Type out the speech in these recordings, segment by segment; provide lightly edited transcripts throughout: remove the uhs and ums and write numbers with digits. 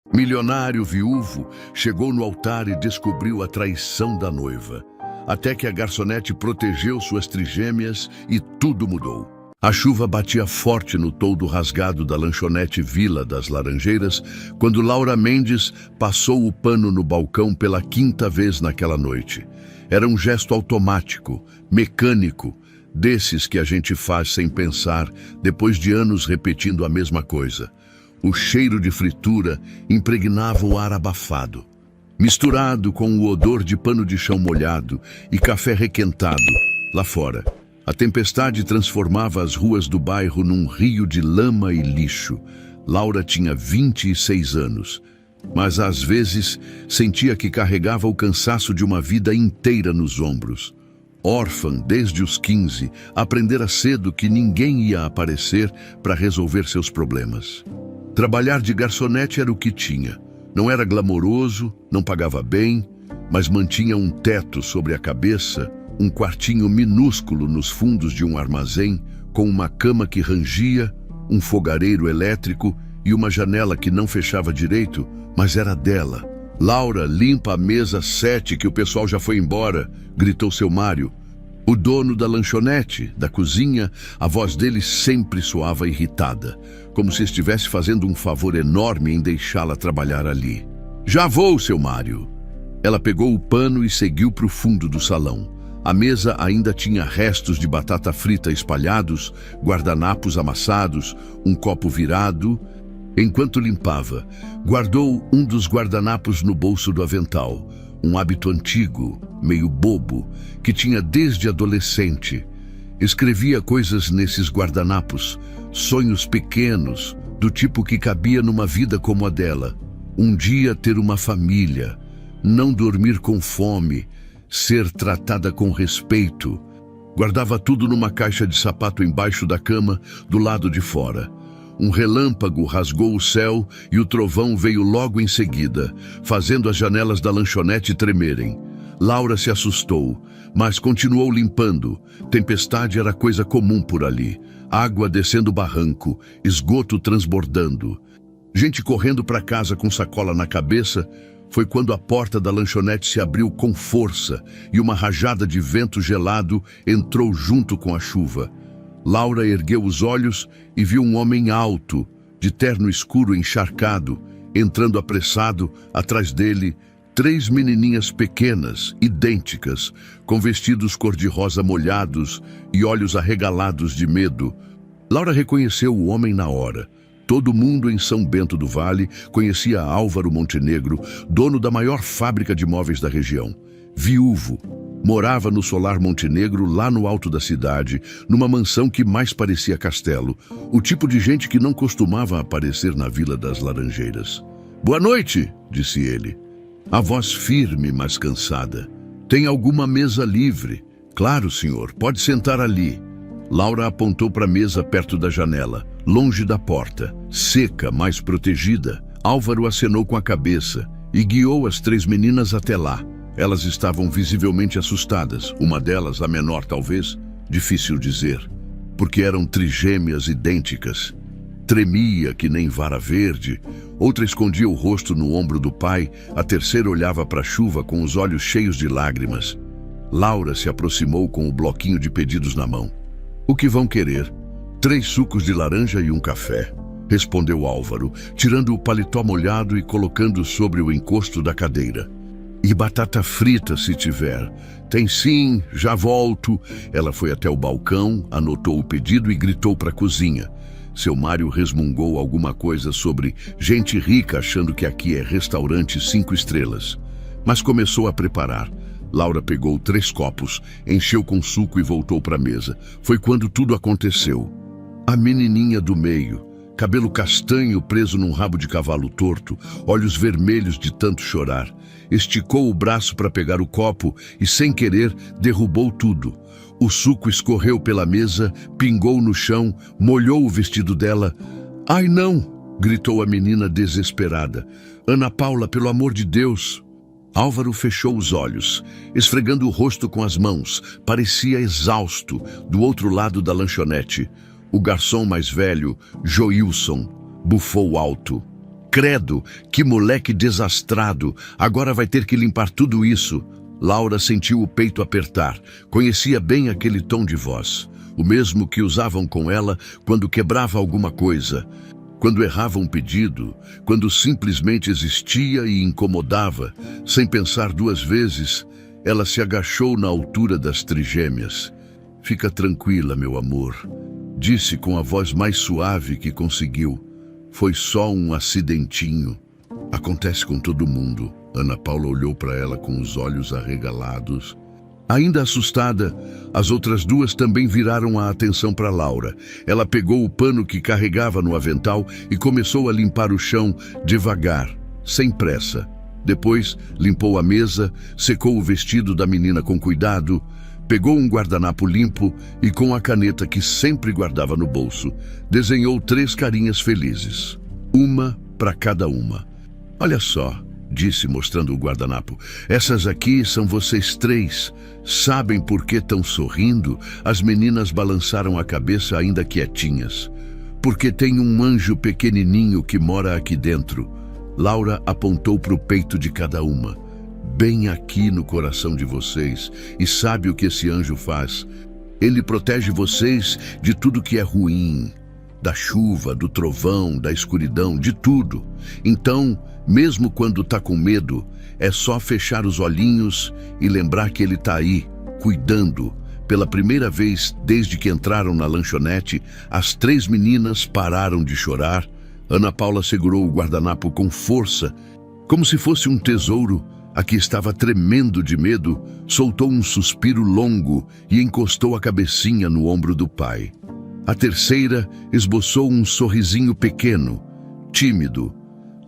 Milionário viúvo chegou no altar e descobriu a traição da noiva, até que a garçonete protegeu suas trigêmeas e tudo mudou. A chuva batia forte no toldo rasgado da lanchonete Vila das Laranjeiras quando Laura Mendes passou o pano no balcão pela 5ª vez naquela noite. Era um gesto automático, mecânico, desses que a gente faz sem pensar, depois de anos repetindo a mesma coisa. O cheiro de fritura impregnava o ar abafado, misturado com o odor de pano de chão molhado e café requentado lá fora. A tempestade transformava as ruas do bairro num rio de lama e lixo. Laura tinha 26 anos, mas às vezes sentia que carregava o cansaço de uma vida inteira nos ombros. Órfã desde os 15, aprendera cedo que ninguém ia aparecer para resolver seus problemas. Trabalhar de garçonete era o que tinha. Não era glamouroso, não pagava bem, mas mantinha um teto sobre a cabeça, um quartinho minúsculo nos fundos de um armazém, com uma cama que rangia, um fogareiro elétrico e uma janela que não fechava direito, mas era dela. "Laura, limpa a mesa 7 que o pessoal já foi embora", gritou seu Mário. O dono da lanchonete, da cozinha, a voz dele sempre soava irritada, como se estivesse fazendo um favor enorme em deixá-la trabalhar ali. "Já vou, seu Mário." Ela pegou o pano e seguiu para o fundo do salão. A mesa ainda tinha restos de batata frita espalhados, guardanapos amassados, um copo virado. Enquanto limpava, guardou um dos guardanapos no bolso do avental, um hábito antigo, meio bobo, que tinha desde adolescente. Escrevia coisas nesses guardanapos, sonhos pequenos, do tipo que cabia numa vida como a dela. Um dia ter uma família, não dormir com fome, ser tratada com respeito. Guardava tudo numa caixa de sapato embaixo da cama, do lado de fora. Um relâmpago rasgou o céu e o trovão veio logo em seguida, fazendo as janelas da lanchonete tremerem. Laura se assustou, mas continuou limpando. Tempestade era coisa comum por ali. Água descendo o barranco, esgoto transbordando. Gente correndo para casa com sacola na cabeça. Foi quando a porta da lanchonete se abriu com força e uma rajada de vento gelado entrou junto com a chuva. Laura ergueu os olhos e viu um homem alto, de terno escuro encharcado, entrando apressado. Atrás dele, 3 menininhas pequenas, idênticas, com vestidos cor-de-rosa molhados e olhos arregalados de medo. Laura reconheceu o homem na hora. Todo mundo em São Bento do Vale conhecia Álvaro Montenegro, dono da maior fábrica de móveis da região. Viúvo, morava no Solar Montenegro, lá no alto da cidade, numa mansão que mais parecia castelo, o tipo de gente que não costumava aparecer na Vila das Laranjeiras. "Boa noite", disse ele. A voz firme, mas cansada. "Tem alguma mesa livre?" "Claro, senhor, pode sentar ali." Laura apontou para a mesa perto da janela, longe da porta, seca, mas protegida. Álvaro acenou com a cabeça e guiou as 3 meninas até lá. Elas estavam visivelmente assustadas, uma delas, a menor talvez, difícil dizer, porque eram trigêmeas idênticas. Tremia que nem vara verde, outra escondia o rosto no ombro do pai, a terceira olhava para a chuva com os olhos cheios de lágrimas. Laura se aproximou com o bloquinho de pedidos na mão. "O que vão querer?" 3 sucos de laranja e um café", respondeu Álvaro, tirando o paletó molhado e colocando sobre o encosto da cadeira. "E batata frita, se tiver." "Tem sim, já volto." Ela foi até o balcão, anotou o pedido e gritou para a cozinha. Seu Mário resmungou alguma coisa sobre gente rica achando que aqui é restaurante 5 estrelas. Mas começou a preparar. Laura pegou 3 copos, encheu com suco e voltou para a mesa. Foi quando tudo aconteceu. A menininha do meio, cabelo castanho preso num rabo de cavalo torto, olhos vermelhos de tanto chorar, esticou o braço para pegar o copo e, sem querer, derrubou tudo. O suco escorreu pela mesa, pingou no chão, molhou o vestido dela. "Ai, não!" gritou a menina desesperada. "Ana Paula, pelo amor de Deus!" Álvaro fechou os olhos, esfregando o rosto com as mãos. Parecia exausto, do outro lado da lanchonete. O garçom mais velho, Joilson, bufou alto. Credo, que moleque desastrado, agora vai ter que limpar tudo isso. Laura sentiu o peito apertar, conhecia bem aquele tom de voz, o mesmo que usavam com ela quando quebrava alguma coisa, quando errava um pedido, quando simplesmente existia e incomodava. Sem pensar duas vezes, ela se agachou na altura das trigêmeas. Fica tranquila, meu amor, disse com a voz mais suave que conseguiu. Foi só um acidentinho. Acontece com todo mundo. Ana Paula olhou para ela com os olhos arregalados. Ainda assustada, as outras duas também viraram a atenção para Laura. Ela pegou o pano que carregava no avental e começou a limpar o chão devagar, sem pressa. Depois, limpou a mesa, secou o vestido da menina com cuidado, pegou um guardanapo limpo e, com a caneta que sempre guardava no bolso, desenhou 3 carinhas felizes, uma para cada uma. Olha só, disse mostrando o guardanapo, essas aqui são vocês 3. Sabem por que estão sorrindo? As meninas balançaram a cabeça ainda quietinhas. Porque tem um anjo pequenininho que mora aqui dentro. Laura apontou para o peito de cada uma. Bem aqui no coração de vocês. E sabe o que esse anjo faz? Ele protege vocês de tudo que é ruim. Da chuva, do trovão, da escuridão, de tudo. Então, mesmo quando tá com medo, é só fechar os olhinhos e lembrar que ele tá aí, cuidando. Pela primeira vez desde que entraram na lanchonete, as 3 meninas pararam de chorar. Ana Paula segurou o guardanapo com força, como se fosse um tesouro. A que estava tremendo de medo, soltou um suspiro longo e encostou a cabecinha no ombro do pai. A terceira esboçou um sorrisinho pequeno, tímido.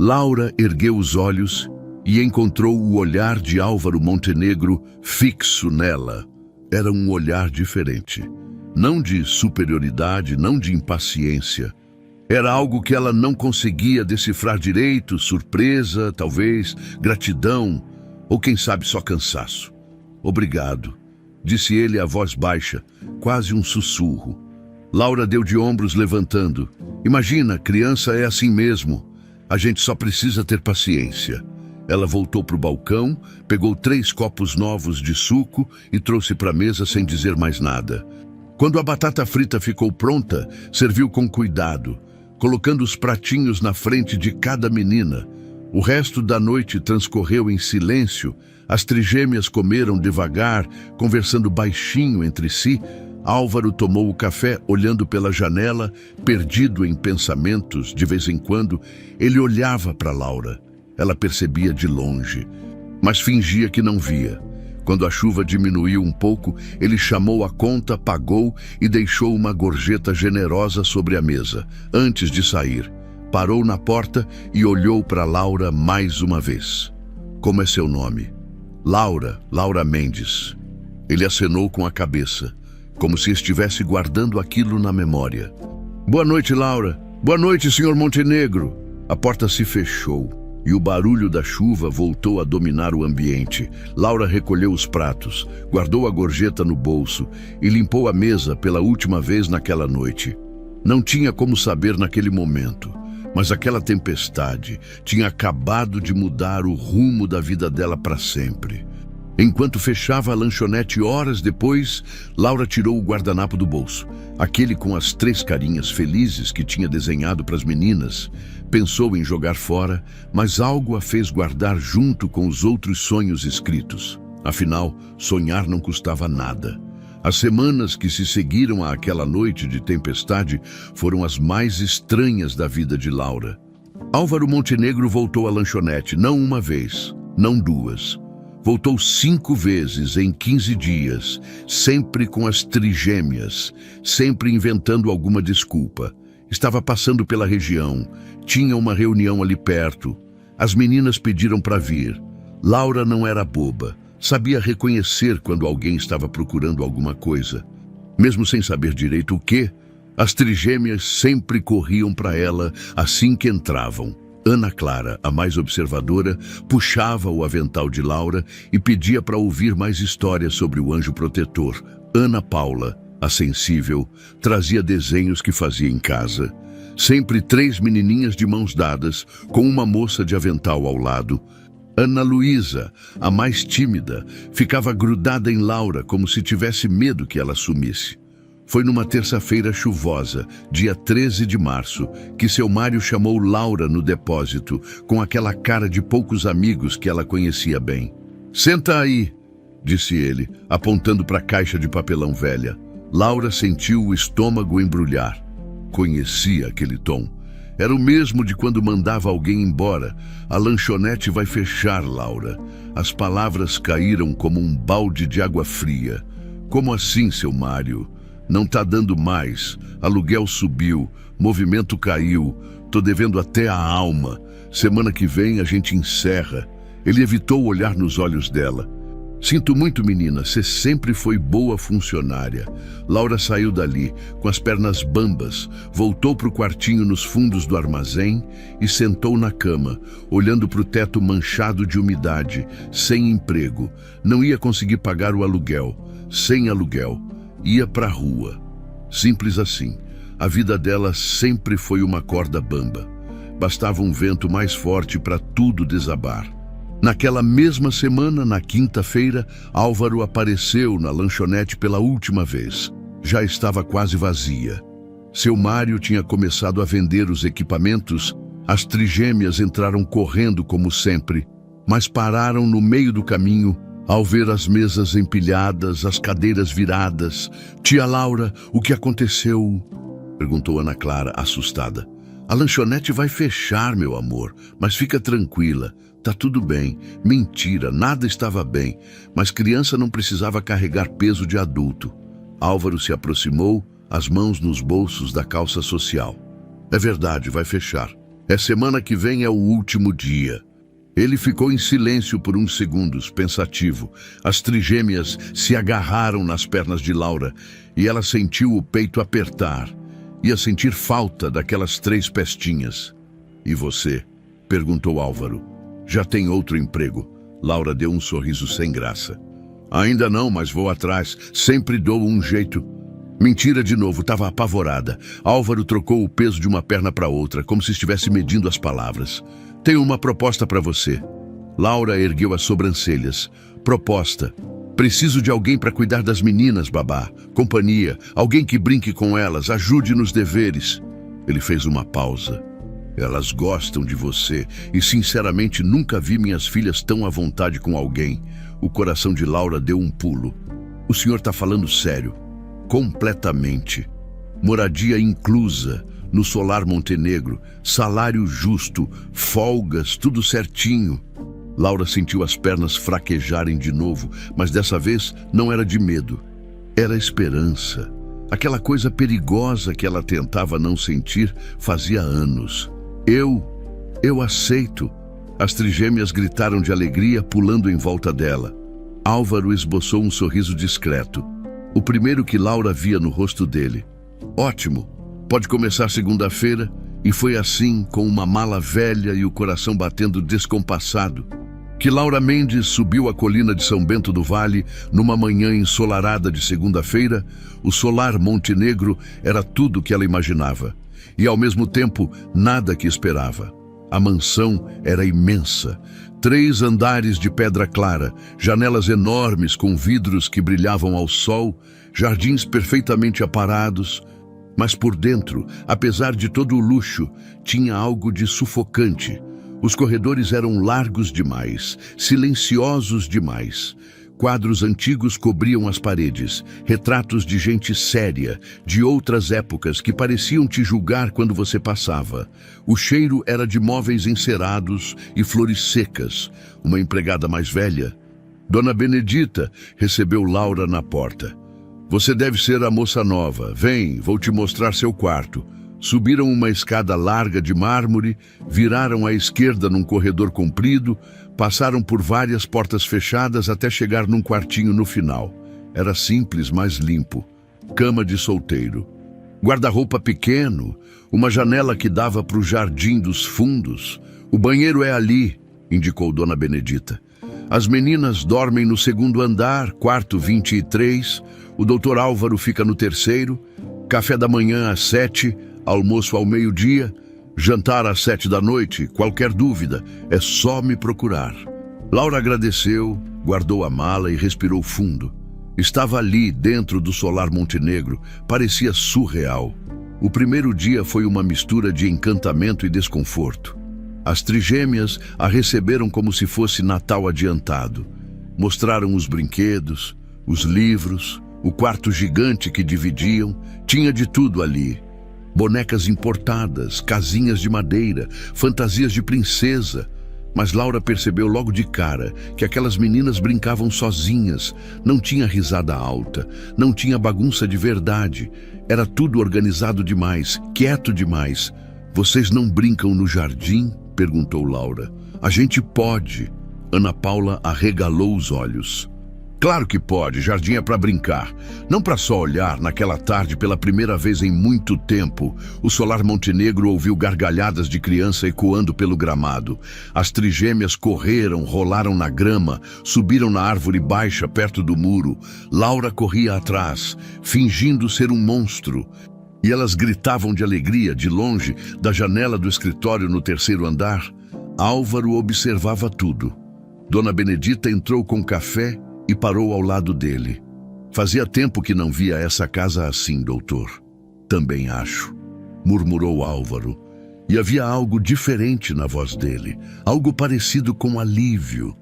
Laura ergueu os olhos e encontrou o olhar de Álvaro Montenegro fixo nela. Era um olhar diferente. Não de superioridade, não de impaciência. Era algo que ela não conseguia decifrar direito, surpresa, talvez, gratidão, ou quem sabe só cansaço. Obrigado, disse ele a voz baixa, quase um sussurro. Laura deu de ombros levantando. Imagina, criança é assim mesmo. A gente só precisa ter paciência. Ela voltou para o balcão, pegou 3 copos novos de suco e trouxe para a mesa sem dizer mais nada. Quando a batata frita ficou pronta, serviu com cuidado, colocando os pratinhos na frente de cada menina. O resto da noite transcorreu em silêncio. As trigêmeas comeram devagar, conversando baixinho entre si. Álvaro tomou o café olhando pela janela, perdido em pensamentos. De vez em quando, ele olhava para Laura. Ela percebia de longe, mas fingia que não via. Quando a chuva diminuiu um pouco, ele chamou a conta, pagou e deixou uma gorjeta generosa sobre a mesa. Antes de sair, parou na porta e olhou para Laura mais uma vez. Como é seu nome? Laura, Laura Mendes. Ele acenou com a cabeça, como se estivesse guardando aquilo na memória. Boa noite, Laura. Boa noite, senhor Montenegro. A porta se fechou e o barulho da chuva voltou a dominar o ambiente. Laura recolheu os pratos, guardou a gorjeta no bolso e limpou a mesa pela última vez naquela noite. Não tinha como saber naquele momento, mas aquela tempestade tinha acabado de mudar o rumo da vida dela para sempre. Enquanto fechava a lanchonete horas depois, Laura tirou o guardanapo do bolso, aquele com as 3 carinhas felizes que tinha desenhado para as meninas. Pensou em jogar fora, mas algo a fez guardar junto com os outros sonhos escritos. Afinal, sonhar não custava nada. As semanas que se seguiram àquela noite de tempestade foram as mais estranhas da vida de Laura. Álvaro Montenegro voltou à lanchonete, não uma vez, não 2. Voltou 5 vezes em 15 dias, sempre com as trigêmeas, sempre inventando alguma desculpa. Estava passando pela região, tinha uma reunião ali perto. As meninas pediram para vir. Laura não era boba, sabia reconhecer quando alguém estava procurando alguma coisa. Mesmo sem saber direito o quê, as trigêmeas sempre corriam para ela assim que entravam. Ana Clara, a mais observadora, puxava o avental de Laura e pedia para ouvir mais histórias sobre o anjo protetor. Ana Paula, A sensível trazia desenhos que fazia em casa. Sempre 3 menininhas de mãos dadas, com uma moça de avental ao lado. Ana Luísa, a mais tímida, ficava grudada em Laura como se tivesse medo que ela sumisse. Foi numa terça-feira chuvosa, dia 13 de março, que seu Mário chamou Laura no depósito, com aquela cara de poucos amigos que ela conhecia bem. "Senta aí", disse ele, apontando para a caixa de papelão velha. Laura sentiu o estômago embrulhar. Conhecia aquele tom. Era o mesmo de quando mandava alguém embora. "A lanchonete vai fechar, Laura." As palavras caíram como um balde de água fria. "Como assim, seu Mário? Não tá dando mais. Aluguel subiu, movimento caiu. Tô devendo até a alma. Semana que vem a gente encerra." Ele evitou olhar nos olhos dela. "Sinto muito, menina, você sempre foi boa funcionária." Laura saiu dali, com as pernas bambas, voltou para o quartinho nos fundos do armazém e sentou na cama, olhando para o teto manchado de umidade, sem emprego. Não ia conseguir pagar o aluguel, sem aluguel. Ia para a rua. Simples assim. A vida dela sempre foi uma corda bamba. Bastava um vento mais forte para tudo desabar. Naquela mesma semana, na quinta-feira, Álvaro apareceu na lanchonete pela última vez. Já estava quase vazia. Seu Mário tinha começado a vender os equipamentos. As trigêmeas entraram correndo como sempre, mas pararam no meio do caminho ao ver as mesas empilhadas, as cadeiras viradas. "Tia Laura, o que aconteceu?" perguntou Ana Clara, assustada. "A lanchonete vai fechar, meu amor, mas fica tranquila. Tá tudo bem." Mentira, nada estava bem, mas criança não precisava carregar peso de adulto. Álvaro se aproximou, as mãos nos bolsos da calça social. "É verdade, vai fechar. Semana que vem é o último dia." Ele ficou em silêncio por uns segundos, pensativo. As trigêmeas se agarraram nas pernas de Laura e ela sentiu o peito apertar. Ia sentir falta daquelas 3 pestinhas. "E você?" perguntou Álvaro. "Já tem outro emprego?" Laura deu um sorriso sem graça. "Ainda não, mas vou atrás. Sempre dou um jeito." Mentira de novo, estava apavorada. Álvaro trocou o peso de uma perna para outra, como se estivesse medindo as palavras. "Tenho uma proposta para você." Laura ergueu as sobrancelhas. "Proposta. Preciso de alguém para cuidar das meninas, babá. Companhia, alguém que brinque com elas, ajude nos deveres." Ele fez uma pausa. "Elas gostam de você e, sinceramente, nunca vi minhas filhas tão à vontade com alguém." O coração de Laura deu um pulo. "O senhor está falando sério?" "Completamente. Moradia inclusa, no Solar Montenegro, salário justo, folgas, tudo certinho." Laura sentiu as pernas fraquejarem de novo, mas dessa vez não era de medo. Era esperança. Aquela coisa perigosa que ela tentava não sentir fazia anos. Eu aceito." As trigêmeas gritaram de alegria, pulando em volta dela. Álvaro esboçou um sorriso discreto. O primeiro que Laura via no rosto dele. "Ótimo. Pode começar segunda-feira." E foi assim, com uma mala velha e o coração batendo descompassado, que Laura Mendes subiu a colina de São Bento do Vale numa manhã ensolarada de segunda-feira. O Solar Montenegro era tudo o que ela imaginava e, ao mesmo tempo, nada que esperava. A mansão era imensa. 3 andares de pedra clara, janelas enormes com vidros que brilhavam ao sol, jardins perfeitamente aparados. Mas por dentro, apesar de todo o luxo, tinha algo de sufocante. Os corredores eram largos demais, silenciosos demais. Quadros antigos cobriam as paredes, retratos de gente séria, de outras épocas que pareciam te julgar quando você passava. O cheiro era de móveis encerados e flores secas. Uma empregada mais velha, Dona Benedita, recebeu Laura na porta. "Você deve ser a moça nova. Vem, vou te mostrar seu quarto." Subiram uma escada larga de mármore, viraram à esquerda num corredor comprido, passaram por várias portas fechadas até chegar num quartinho no final. Era simples, mas limpo. Cama de solteiro. Guarda-roupa pequeno, uma janela que dava para o jardim dos fundos. "O banheiro é ali", indicou Dona Benedita. "As meninas dormem no segundo andar, quarto 23. O doutor Álvaro fica no terceiro, café da manhã às 7, almoço ao meio-dia, jantar às 7 da noite. Qualquer dúvida, é só me procurar. Laura agradeceu, guardou a mala e respirou fundo. Estava ali, dentro do solar Montenegro, parecia surreal. O primeiro dia foi uma mistura de encantamento e desconforto. As trigêmeas a receberam como se fosse Natal adiantado. Mostraram os brinquedos, os livros, o quarto gigante que dividiam, tinha de tudo ali. Bonecas importadas, casinhas de madeira, fantasias de princesa. Mas Laura percebeu logo de cara que aquelas meninas brincavam sozinhas, não tinha risada alta, não tinha bagunça de verdade. Era tudo organizado demais, quieto demais. Vocês não brincam no jardim? Perguntou Laura. A gente pode. Ana Paula arregalou os olhos. Claro que pode, jardim é para brincar. Não para só olhar. Naquela tarde, pela primeira vez em muito tempo, o solar Montenegro ouviu gargalhadas de criança ecoando pelo gramado. As trigêmeas correram, rolaram na grama, subiram na árvore baixa perto do muro. Laura corria atrás, fingindo ser um monstro. E elas gritavam de alegria, de longe, da janela do escritório no terceiro andar. Álvaro observava tudo. Dona Benedita entrou com café e parou ao lado dele. Fazia tempo que não via essa casa assim, doutor. Também acho, murmurou Álvaro. E havia algo diferente na voz dele, algo parecido com alívio.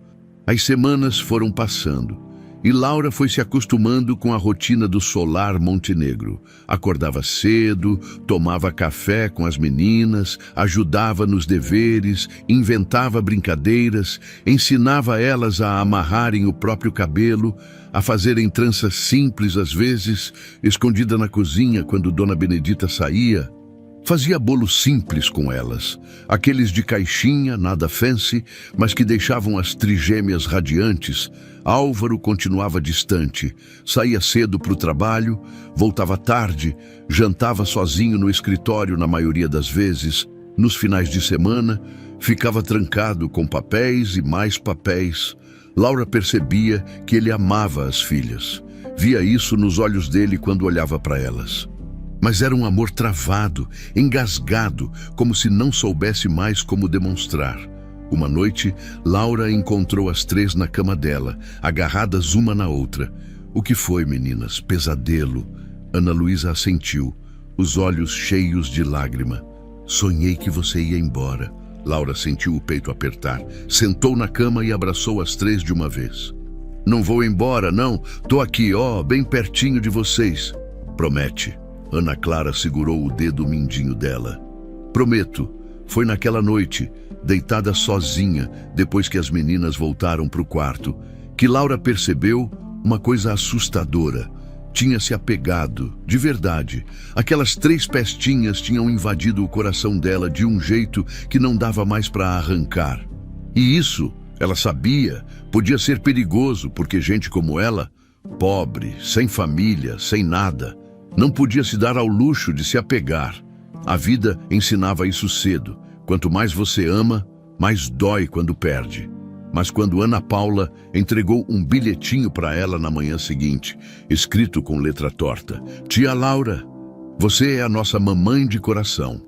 As semanas foram passando. E Laura foi se acostumando com a rotina do solar Montenegro. Acordava cedo, tomava café com as meninas, ajudava nos deveres, inventava brincadeiras, ensinava elas a amarrarem o próprio cabelo, a fazerem tranças simples às vezes, escondida na cozinha quando Dona Benedita saía. Fazia bolos simples com elas, aqueles de caixinha, nada fancy, mas que deixavam as trigêmeas radiantes. Álvaro continuava distante, saía cedo para o trabalho, voltava tarde, jantava sozinho no escritório na maioria das vezes. Nos finais de semana, ficava trancado com papéis e mais papéis. Laura percebia que ele amava as filhas. Via isso nos olhos dele quando olhava para elas. Mas era um amor travado, engasgado, como se não soubesse mais como demonstrar. Uma noite, Laura encontrou as três na cama dela, agarradas uma na outra. O que foi, meninas? Pesadelo? Ana Luísa assentiu, os olhos cheios de lágrima. Sonhei que você ia embora. Laura sentiu o peito apertar, sentou na cama e abraçou as três de uma vez. Não vou embora, não. Tô aqui, bem pertinho de vocês. Promete. Ana Clara segurou o dedo mindinho dela. Prometo. Foi naquela noite, deitada sozinha, depois que as meninas voltaram para o quarto, que Laura percebeu uma coisa assustadora. Tinha se apegado, de verdade. Aquelas três pestinhas tinham invadido o coração dela de um jeito que não dava mais para arrancar. E isso, ela sabia, podia ser perigoso, porque gente como ela, pobre, sem família, sem nada, não podia se dar ao luxo de se apegar. A vida ensinava isso cedo. Quanto mais você ama, mais dói quando perde. Mas quando Ana Paula entregou um bilhetinho para ela na manhã seguinte, escrito com letra torta: Tia Laura, você é a nossa mamãe de coração.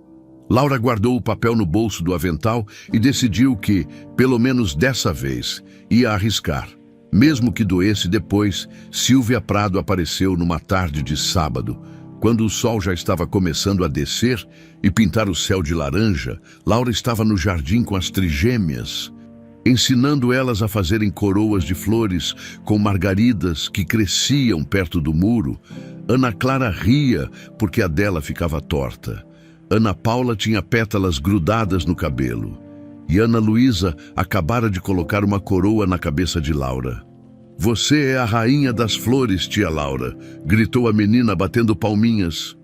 Laura guardou o papel no bolso do avental e decidiu que, pelo menos dessa vez, ia arriscar. Mesmo que doesse depois, Silvia Prado apareceu numa tarde de sábado. Quando o sol já estava começando a descer e pintar o céu de laranja, Laura estava no jardim com as trigêmeas, ensinando elas a fazerem coroas de flores com margaridas que cresciam perto do muro. Ana Clara ria porque a dela ficava torta. Ana Paula tinha pétalas grudadas no cabelo. E Ana Luísa acabara de colocar uma coroa na cabeça de Laura. Você é a rainha das flores, tia Laura, gritou a menina batendo palminhas.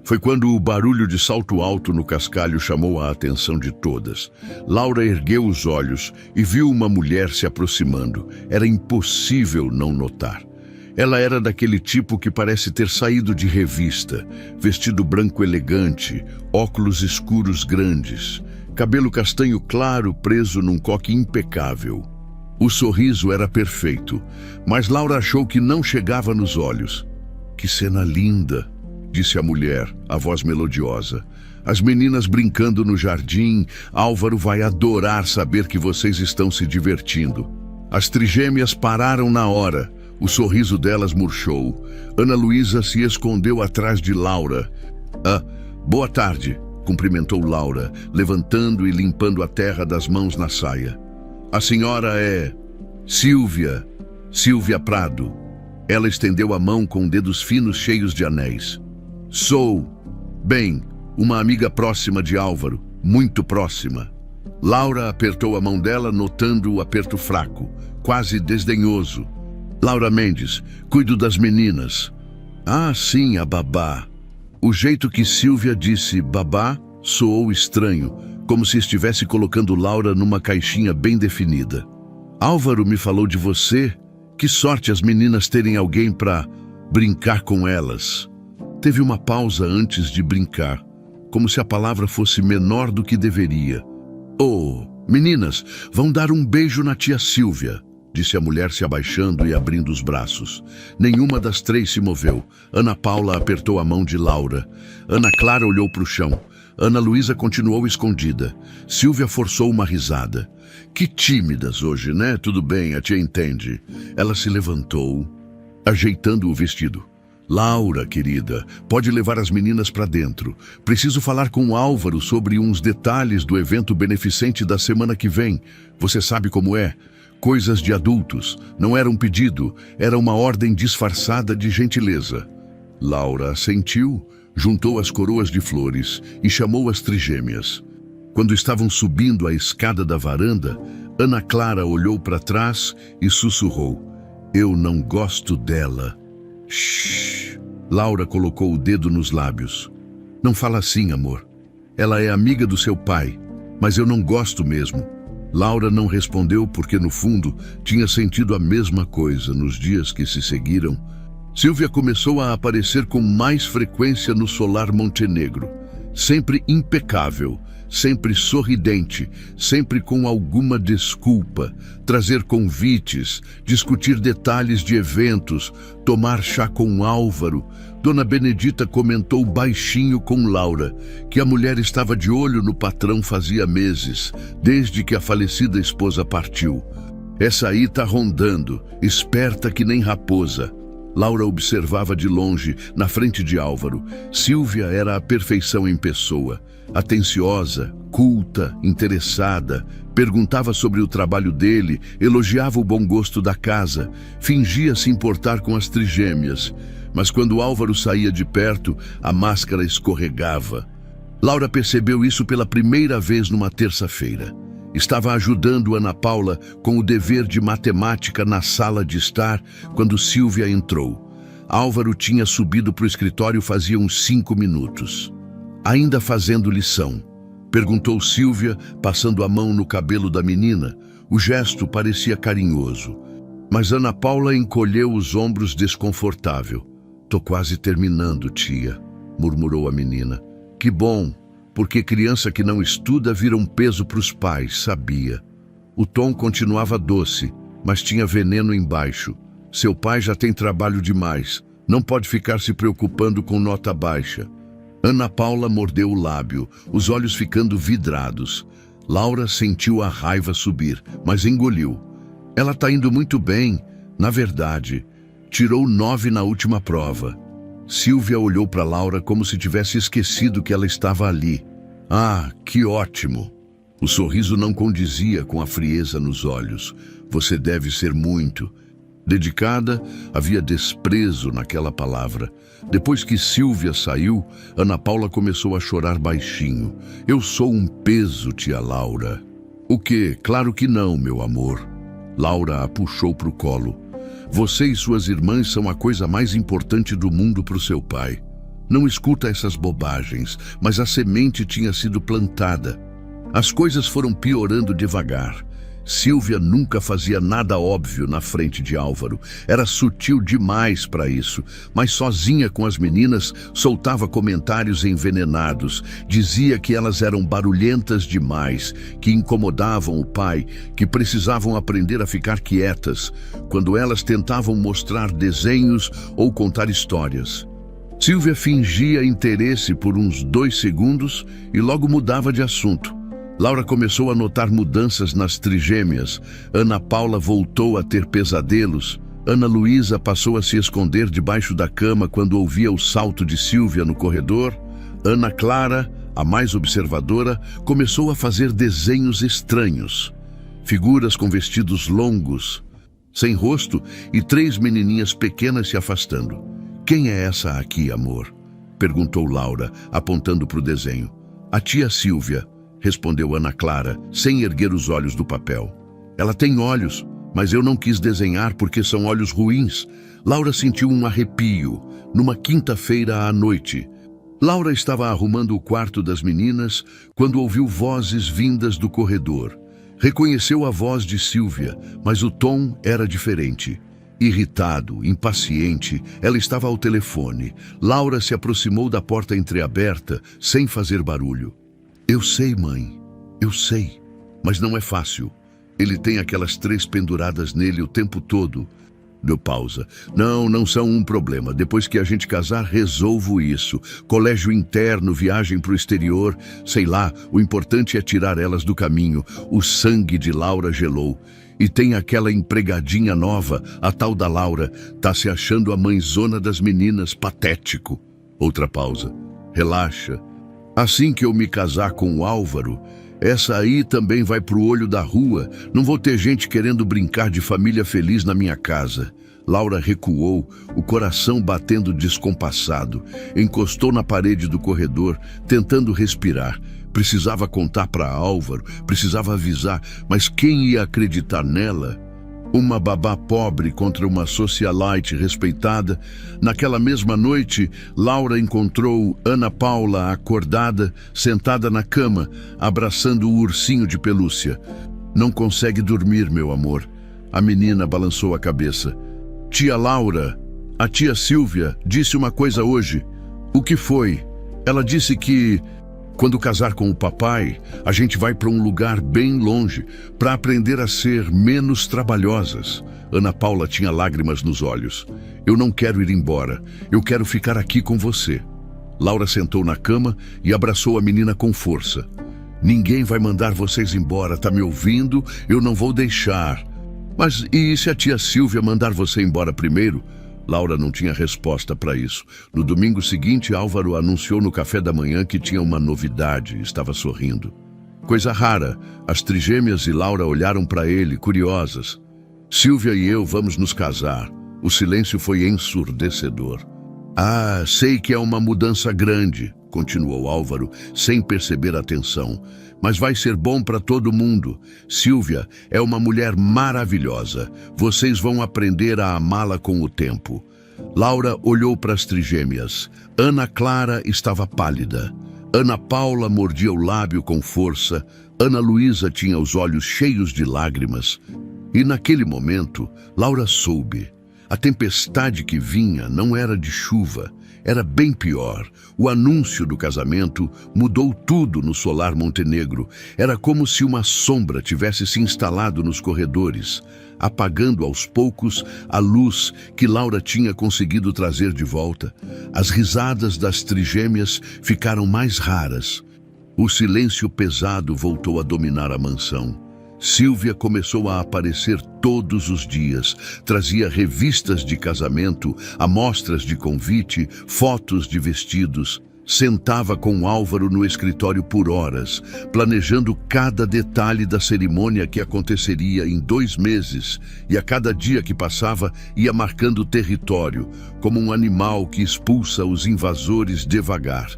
Foi quando o barulho de salto alto no cascalho chamou a atenção de todas. Laura ergueu os olhos e viu uma mulher se aproximando. Era impossível não notar. Ela era daquele tipo que parece ter saído de revista, vestido branco elegante, óculos escuros grandes, cabelo castanho claro preso num coque impecável. O sorriso era perfeito, mas Laura achou que não chegava nos olhos. Que cena linda, disse a mulher, a voz melodiosa. As meninas brincando no jardim. Álvaro vai adorar saber que vocês estão se divertindo. As trigêmeas pararam na hora. O sorriso delas murchou. Ana Luísa se escondeu atrás de Laura. Boa tarde, cumprimentou Laura, levantando e limpando a terra das mãos na saia. A senhora é Silvia Prado. Ela estendeu a mão com dedos finos cheios de anéis. Sou, bem, uma amiga próxima de Álvaro, muito próxima. Laura apertou a mão dela, notando o aperto fraco, quase desdenhoso. Laura Mendes, cuido das meninas. Ah, sim, a babá. O jeito que Silvia disse babá soou estranho, como se estivesse colocando Laura numa caixinha bem definida. Álvaro me falou de você. Que sorte as meninas terem alguém para brincar com elas. Teve uma pausa antes de brincar, como se a palavra fosse menor do que deveria. Oh, meninas, vão dar um beijo na tia Silvia, disse a mulher se abaixando e abrindo os braços. Nenhuma das três se moveu. Ana Paula apertou a mão de Laura. Ana Clara olhou para o chão. Ana Luísa continuou escondida. Silvia forçou uma risada. Que tímidas hoje, né? Tudo bem, a tia entende. Ela se levantou, ajeitando o vestido. Laura, querida, pode levar as meninas para dentro. Preciso falar com o Álvaro sobre uns detalhes do evento beneficente da semana que vem. Você sabe como é? Coisas de adultos. Não era um pedido, era uma ordem disfarçada de gentileza. Laura assentiu, juntou as coroas de flores e chamou as trigêmeas. Quando estavam subindo a escada da varanda, Ana Clara olhou para trás e sussurrou. Eu não gosto dela. Shhh. Laura colocou o dedo nos lábios. Não fala assim, amor. Ela é amiga do seu pai, mas eu não gosto mesmo. Laura não respondeu porque, no fundo, tinha sentido a mesma coisa nos dias que se seguiram. Silvia começou a aparecer com mais frequência no solar Montenegro. Sempre impecável, sempre sorridente, sempre com alguma desculpa, trazer convites, discutir detalhes de eventos, tomar chá com Álvaro. Dona Benedita comentou baixinho com Laura que a mulher estava de olho no patrão fazia meses, desde que a falecida esposa partiu. Essa aí tá rondando, esperta que nem raposa. Laura observava de longe, na frente de Álvaro. Silvia era a perfeição em pessoa. Atenciosa, culta, interessada, perguntava sobre o trabalho dele, elogiava o bom gosto da casa, fingia se importar com as trigêmeas. Mas quando Álvaro saía de perto, a máscara escorregava. Laura percebeu isso pela primeira vez numa terça-feira. Estava ajudando Ana Paula com o dever de matemática na sala de estar quando Silvia entrou. Álvaro tinha subido para o escritório fazia uns 5 minutos. Ainda fazendo lição? Perguntou Silvia, passando a mão no cabelo da menina. O gesto parecia carinhoso. Mas Ana Paula encolheu os ombros desconfortável. Tô quase terminando, tia, murmurou a menina. Que bom, porque criança que não estuda vira um peso para os pais, sabia. O tom continuava doce, mas tinha veneno embaixo. Seu pai já tem trabalho demais, não pode ficar se preocupando com nota baixa. Ana Paula mordeu o lábio, os olhos ficando vidrados. Laura sentiu a raiva subir, mas engoliu. Ela tá indo muito bem, na verdade. Tirou 9 na última prova. Silvia olhou para Laura como se tivesse esquecido que ela estava ali. Ah, que ótimo! O sorriso não condizia com a frieza nos olhos. Você deve ser muito. Dedicada, havia desprezo naquela palavra. Depois que Silvia saiu, Ana Paula começou a chorar baixinho. Eu sou um peso, tia Laura. O quê? Claro que não, meu amor. Laura a puxou para o colo. Você e suas irmãs são a coisa mais importante do mundo para o seu pai. Não escuta essas bobagens, mas a semente tinha sido plantada. As coisas foram piorando devagar. Silvia nunca fazia nada óbvio na frente de Álvaro. Era sutil demais para isso, mas sozinha com as meninas soltava comentários envenenados. Dizia que elas eram barulhentas demais, que incomodavam o pai, que precisavam aprender a ficar quietas quando elas tentavam mostrar desenhos ou contar histórias. Silvia fingia interesse por uns 2 segundos e logo mudava de assunto. Laura começou a notar mudanças nas trigêmeas. Ana Paula voltou a ter pesadelos. Ana Luísa passou a se esconder debaixo da cama quando ouvia o salto de Silvia no corredor. Ana Clara, a mais observadora, começou a fazer desenhos estranhos. Figuras com vestidos longos, sem rosto, e 3 menininhas pequenas se afastando. "Quem é essa aqui, amor?" perguntou Laura, apontando para o desenho. "A tia Silvia", respondeu Ana Clara, sem erguer os olhos do papel. "Ela tem olhos, mas eu não quis desenhar porque são olhos ruins." Laura sentiu um arrepio, numa quinta-feira à noite. Laura estava arrumando o quarto das meninas quando ouviu vozes vindas do corredor. Reconheceu a voz de Silvia, mas o tom era diferente. Irritado, impaciente, ela estava ao telefone. Laura se aproximou da porta entreaberta, sem fazer barulho. "Eu sei, mãe, eu sei, mas não é fácil. Ele tem aquelas 3 penduradas nele o tempo todo." Deu pausa. Não são um problema. Depois que a gente casar, resolvo isso. Colégio interno, viagem para o exterior, sei lá, o importante é tirar elas do caminho." O sangue de Laura gelou. "E tem aquela empregadinha nova, a tal da Laura, tá se achando a mãezona das meninas, patético." Outra pausa. "Relaxa. Assim que eu me casar com o Álvaro, essa aí também vai pro olho da rua. Não vou ter gente querendo brincar de família feliz na minha casa." Laura recuou, o coração batendo descompassado. Encostou na parede do corredor, tentando respirar. Precisava contar para Álvaro, precisava avisar, mas quem ia acreditar nela? Uma babá pobre contra uma socialite respeitada. Naquela mesma noite, Laura encontrou Ana Paula acordada, sentada na cama, abraçando o ursinho de pelúcia. "Não consegue dormir, meu amor." A menina balançou a cabeça. "Tia Laura, a tia Silvia disse uma coisa hoje." "O que foi?" "Ela disse que quando casar com o papai, a gente vai para um lugar bem longe, para aprender a ser menos trabalhosas." Ana Paula tinha lágrimas nos olhos. "Eu não quero ir embora. Eu quero ficar aqui com você." Laura sentou na cama e abraçou a menina com força. "Ninguém vai mandar vocês embora, tá me ouvindo? Eu não vou deixar." "Mas e se a tia Silvia mandar você embora primeiro?" Laura não tinha resposta para isso. No domingo seguinte, Álvaro anunciou no café da manhã que tinha uma novidade. Estava sorrindo. Coisa rara, as trigêmeas e Laura olharam para ele, curiosas. "Silvia e eu vamos nos casar." O silêncio foi ensurdecedor. "Ah, sei que é uma mudança grande", continuou Álvaro, sem perceber a tensão. "Mas vai ser bom para todo mundo. Silvia é uma mulher maravilhosa. Vocês vão aprender a amá-la com o tempo." Laura olhou para as trigêmeas. Ana Clara estava pálida. Ana Paula mordia o lábio com força. Ana Luísa tinha os olhos cheios de lágrimas. E naquele momento, Laura soube. A tempestade que vinha não era de chuva. Era bem pior. O anúncio do casamento mudou tudo no solar Montenegro. Era como se uma sombra tivesse se instalado nos corredores, apagando aos poucos a luz que Laura tinha conseguido trazer de volta. As risadas das trigêmeas ficaram mais raras. O silêncio pesado voltou a dominar a mansão. Silvia começou a aparecer todos os dias. Trazia revistas de casamento, amostras de convite, fotos de vestidos. Sentava com Álvaro no escritório por horas, planejando cada detalhe da cerimônia que aconteceria em 2 meses, e a cada dia que passava ia marcando território, como um animal que expulsa os invasores devagar.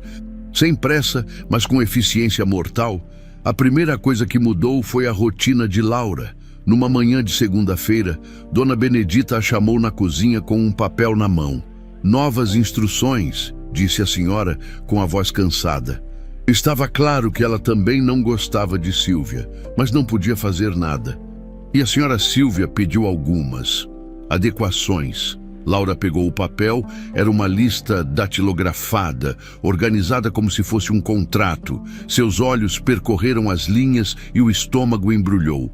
Sem pressa, mas com eficiência mortal, a primeira coisa que mudou foi a rotina de Laura. Numa manhã de segunda-feira, Dona Benedita a chamou na cozinha com um papel na mão. "Novas instruções", disse a senhora com a voz cansada. Estava claro que ela também não gostava de Silvia, mas não podia fazer nada. E a senhora Silvia pediu algumas adequações. Laura pegou o papel, era uma lista datilografada, organizada como se fosse um contrato. Seus olhos percorreram as linhas e o estômago embrulhou.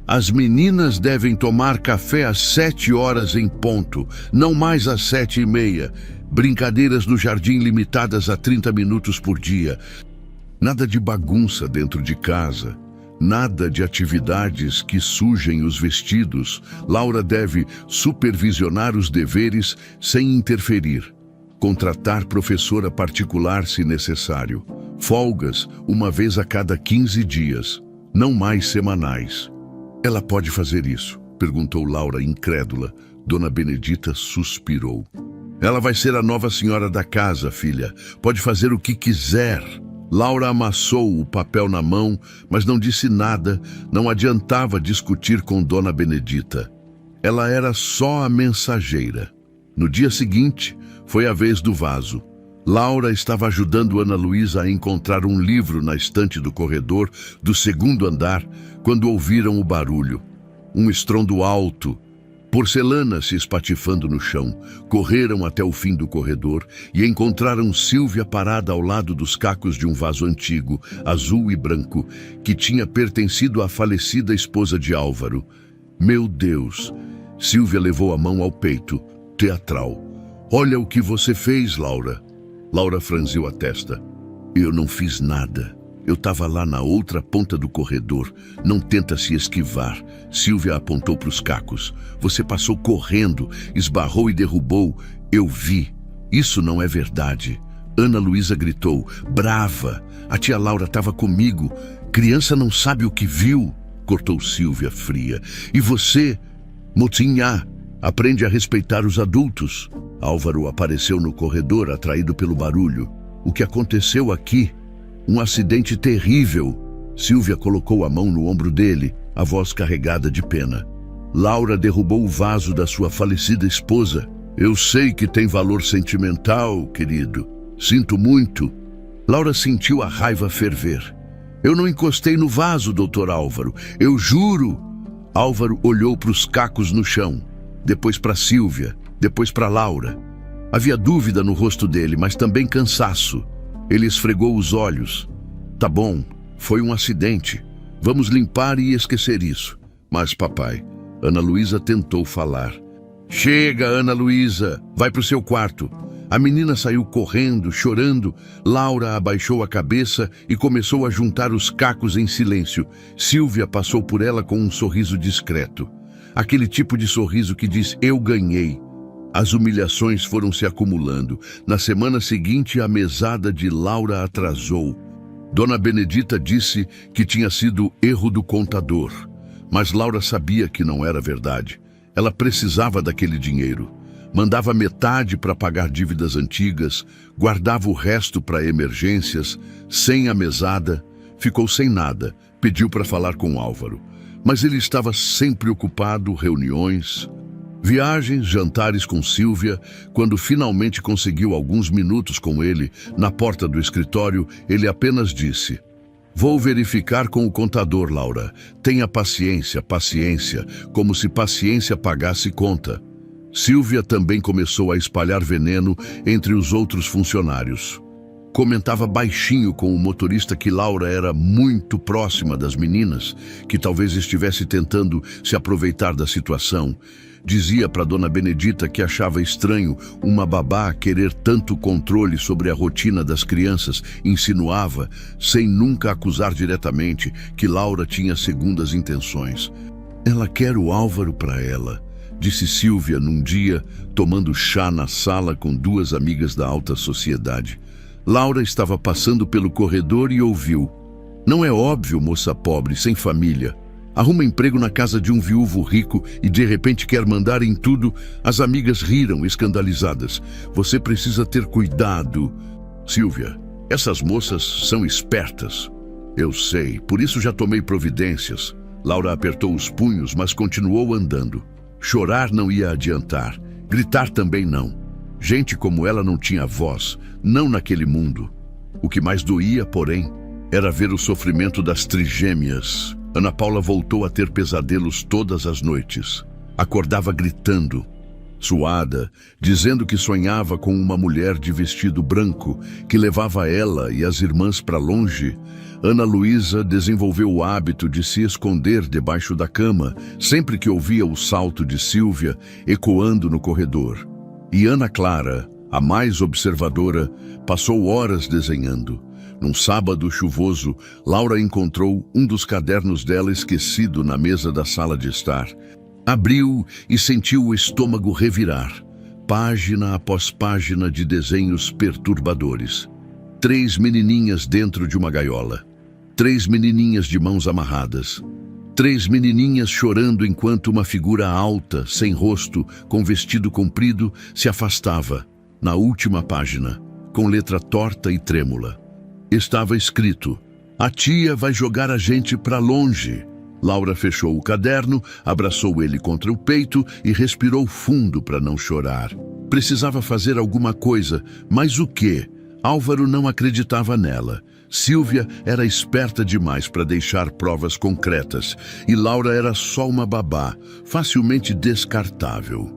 As meninas devem tomar café às 7 horas em ponto, não mais às 7h30. Brincadeiras no jardim limitadas a 30 minutos por dia. Nada de bagunça dentro de casa. Nada de atividades que sujem os vestidos. Laura deve supervisionar os deveres sem interferir. Contratar professora particular se necessário. Folgas uma vez a cada 15 dias, não mais semanais. Ela pode fazer isso? Perguntou Laura incrédula. Dona Benedita suspirou. Ela vai ser a nova senhora da casa, filha. Pode fazer o que quiser. Laura amassou o papel na mão, mas não disse nada. Não adiantava discutir com Dona Benedita. Ela era só a mensageira. No dia seguinte, foi a vez do vaso. Laura estava ajudando Ana Luísa a encontrar um livro na estante do corredor do segundo andar, quando ouviram o barulho. Um estrondo alto, porcelana se espatifando no chão. Correram até o fim do corredor e encontraram Silvia parada ao lado dos cacos de um vaso antigo, azul e branco, que tinha pertencido à falecida esposa de Álvaro. Meu Deus! Silvia levou a mão ao peito, teatral. Olha o que você fez, Laura. Laura franziu a testa. Eu não fiz nada. Eu estava lá na outra ponta do corredor. Não tenta se esquivar. Silvia apontou para os cacos. Você passou correndo, esbarrou e derrubou. Eu vi. Isso não é verdade. Ana Luísa gritou, brava. A tia Laura estava comigo. Criança não sabe o que viu, cortou Silvia fria. E você, mocinha, aprende a respeitar os adultos. Álvaro apareceu no corredor, atraído pelo barulho. O que aconteceu aqui? Um acidente terrível. Silvia colocou a mão no ombro dele, a voz carregada de pena. Laura derrubou o vaso da sua falecida esposa. Eu sei que tem valor sentimental, querido. Sinto muito. Laura sentiu a raiva ferver. Eu não encostei no vaso, doutor Álvaro. Eu juro. Álvaro olhou para os cacos no chão, depois para Silvia, depois para Laura. Havia dúvida no rosto dele, mas também cansaço. Ele esfregou os olhos. Tá bom, foi um acidente. Vamos limpar e esquecer isso. Mas, papai, Ana Luísa tentou falar. Chega, Ana Luísa, vai pro seu quarto. A menina saiu correndo, chorando. Laura abaixou a cabeça e começou a juntar os cacos em silêncio. Silvia passou por ela com um sorriso discreto. Aquele tipo de sorriso que diz, eu ganhei. As humilhações foram se acumulando. Na semana seguinte, a mesada de Laura atrasou. Dona Benedita disse que tinha sido erro do contador. Mas Laura sabia que não era verdade. Ela precisava daquele dinheiro. Mandava metade para pagar dívidas antigas, guardava o resto para emergências. Sem a mesada, ficou sem nada. Pediu para falar com Álvaro. Mas ele estava sempre ocupado, reuniões, viagens, jantares com Silvia. Quando finalmente conseguiu alguns minutos com ele, na porta do escritório, ele apenas disse, vou verificar com o contador, Laura. Tenha paciência, paciência, como se paciência pagasse conta. Silvia também começou a espalhar veneno entre os outros funcionários. Comentava baixinho com o motorista que Laura era muito próxima das meninas, que talvez estivesse tentando se aproveitar da situação. Dizia para Dona Benedita que achava estranho uma babá querer tanto controle sobre a rotina das crianças. Insinuava, sem nunca acusar diretamente, que Laura tinha segundas intenções. Ela quer o Álvaro para ela, disse Silvia num dia, tomando chá na sala com duas amigas da alta sociedade. Laura estava passando pelo corredor e ouviu. Não é óbvio, moça pobre, sem família. Arruma emprego na casa de um viúvo rico e de repente quer mandar em tudo. As amigas riram, escandalizadas. Você precisa ter cuidado. Silvia, essas moças são espertas. Eu sei, por isso já tomei providências. Laura apertou os punhos, mas continuou andando. Chorar não ia adiantar. Gritar também não. Gente como ela não tinha voz, não naquele mundo. O que mais doía, porém, era ver o sofrimento das trigêmeas, Ana Paula voltou a ter pesadelos todas as noites. Acordava gritando, suada, dizendo que sonhava com uma mulher de vestido branco que levava ela e as irmãs para longe. Ana Luísa desenvolveu o hábito de se esconder debaixo da cama sempre que ouvia o salto de Sílvia ecoando no corredor. E Ana Clara, a mais observadora, passou horas desenhando. Num sábado chuvoso, Laura encontrou um dos cadernos dela esquecido na mesa da sala de estar. Abriu e sentiu o estômago revirar, página após página de desenhos perturbadores. 3 menininhas dentro de uma gaiola. 3 menininhas de mãos amarradas. 3 menininhas chorando enquanto uma figura alta, sem rosto, com vestido comprido, se afastava. Na última página, com letra torta e trêmula, estava escrito: "A tia vai jogar a gente para longe." Laura fechou o caderno, abraçou ele contra o peito e respirou fundo para não chorar. Precisava fazer alguma coisa, mas o quê? Álvaro não acreditava nela. Sílvia era esperta demais para deixar provas concretas, e Laura era só uma babá, facilmente descartável.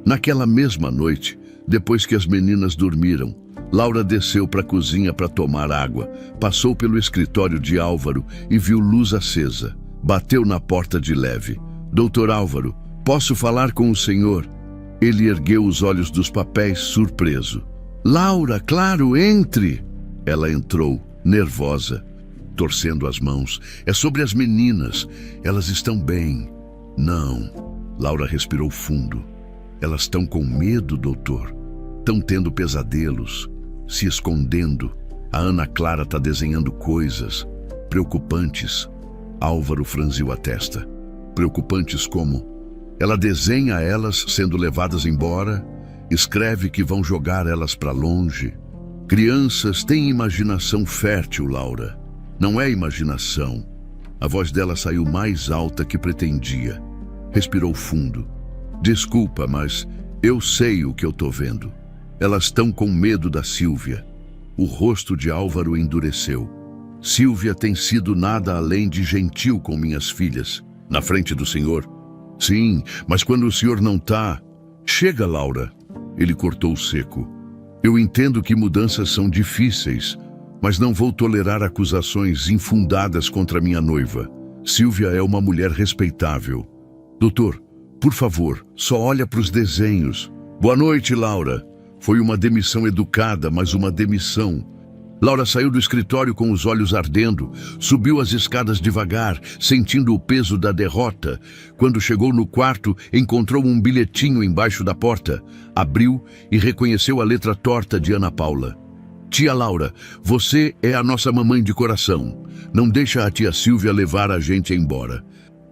Naquela mesma noite, depois que as meninas dormiram, Laura desceu para a cozinha para tomar água, passou pelo escritório de Álvaro e viu luz acesa. Bateu na porta de leve. "Doutor Álvaro, posso falar com o senhor?" Ele ergueu os olhos dos papéis, surpreso. "Laura, claro, entre!" Ela entrou, nervosa, torcendo as mãos. "É sobre as meninas. Elas estão bem." "Não." Laura respirou fundo. "Elas estão com medo, doutor. Estão tendo pesadelos, se escondendo. A Ana Clara está desenhando coisas preocupantes." Álvaro franziu a testa. "Preocupantes como?" "Ela desenha elas sendo levadas embora, escreve que vão jogar elas para longe." "Crianças têm imaginação fértil, Laura." "Não é imaginação." A voz dela saiu mais alta que pretendia. Respirou fundo. "Desculpa, mas eu sei o que eu tô vendo. Elas estão com medo da Sílvia." O rosto de Álvaro endureceu. "Sílvia tem sido nada além de gentil com minhas filhas. Na frente do senhor." "Sim, mas quando o senhor não tá..." "Chega, Laura." Ele cortou seco. "Eu entendo que mudanças são difíceis, mas não vou tolerar acusações infundadas contra minha noiva. Sílvia é uma mulher respeitável." "Doutor, por favor, só olha para os desenhos." "Boa noite, Laura." Foi uma demissão educada, mas uma demissão. Laura saiu do escritório com os olhos ardendo, subiu as escadas devagar, sentindo o peso da derrota. Quando chegou no quarto, encontrou um bilhetinho embaixo da porta. Abriu e reconheceu a letra torta de Ana Paula. "Tia Laura, você é a nossa mamãe de coração. Não deixa a tia Sílvia levar a gente embora.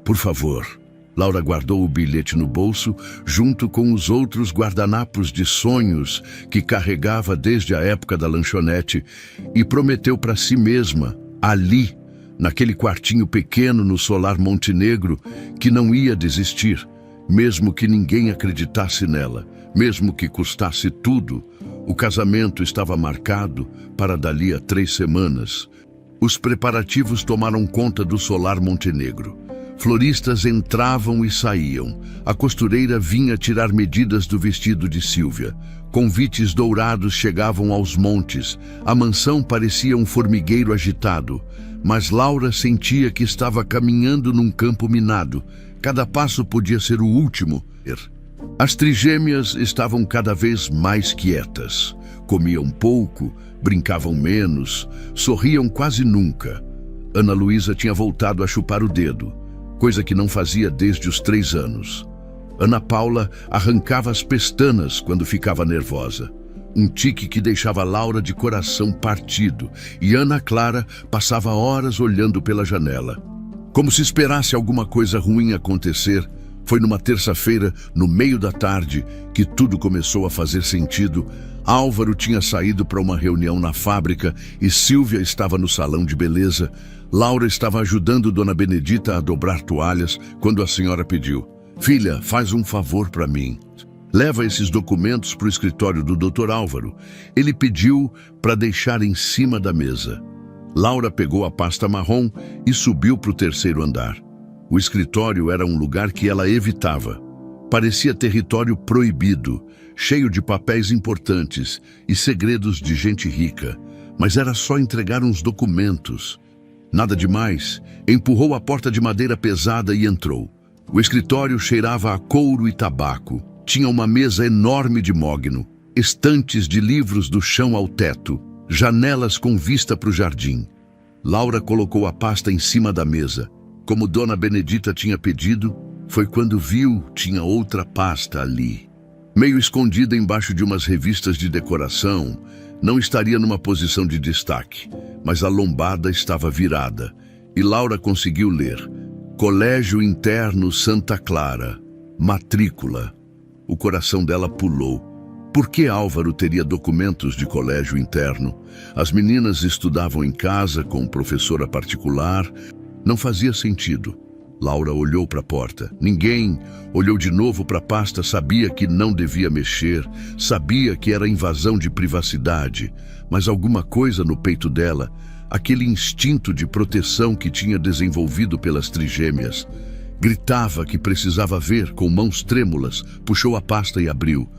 Por favor." Laura guardou o bilhete no bolso, junto com os outros guardanapos de sonhos que carregava desde a época da lanchonete, e prometeu para si mesma, ali, naquele quartinho pequeno no solar Montenegro, que não ia desistir, mesmo que ninguém acreditasse nela, mesmo que custasse tudo. O casamento estava marcado para dali a 3 semanas. Os preparativos tomaram conta do solar Montenegro. Floristas entravam e saíam. A costureira vinha tirar medidas do vestido de Sílvia. Convites dourados chegavam aos montes. A mansão parecia um formigueiro agitado. Mas Laura sentia que estava caminhando num campo minado. Cada passo podia ser o último. As trigêmeas estavam cada vez mais quietas. Comiam pouco, brincavam menos, sorriam quase nunca. Ana Luísa tinha voltado a chupar o dedo, coisa que não fazia desde os 3 anos. Ana Paula arrancava as pestanas quando ficava nervosa, um tique que deixava Laura de coração partido, e Ana Clara passava horas olhando pela janela, como se esperasse alguma coisa ruim acontecer. Foi numa terça-feira, no meio da tarde, que tudo começou a fazer sentido. Álvaro tinha saído para uma reunião na fábrica e Sílvia estava no salão de beleza. Laura estava ajudando Dona Benedita a dobrar toalhas quando a senhora pediu: "Filha, faz um favor para mim. Leva esses documentos para o escritório do Dr. Álvaro." Ele pediu para deixar em cima da mesa. Laura pegou a pasta marrom e subiu para o terceiro andar. O escritório era um lugar que ela evitava. Parecia território proibido, cheio de papéis importantes e segredos de gente rica. Mas era só entregar uns documentos. Nada demais. Empurrou a porta de madeira pesada e entrou. O escritório cheirava a couro e tabaco. Tinha uma mesa enorme de mogno, estantes de livros do chão ao teto, janelas com vista para o jardim. Laura colocou a pasta em cima da mesa. Como Dona Benedita tinha pedido, foi quando viu tinha outra pasta ali. Meio escondida embaixo de umas revistas de decoração, não estaria numa posição de destaque, mas a lombada estava virada e Laura conseguiu ler: Colégio Interno Santa Clara, matrícula. O coração dela pulou. Por que Álvaro teria documentos de colégio interno? As meninas estudavam em casa com professora particular. Não fazia sentido. Laura olhou para a porta. Ninguém. Olhou de novo para a pasta, sabia que não devia mexer, sabia que era invasão de privacidade, mas alguma coisa no peito dela, aquele instinto de proteção que tinha desenvolvido pelas trigêmeas, gritava que precisava ver. Com mãos trêmulas, puxou a pasta e abriu.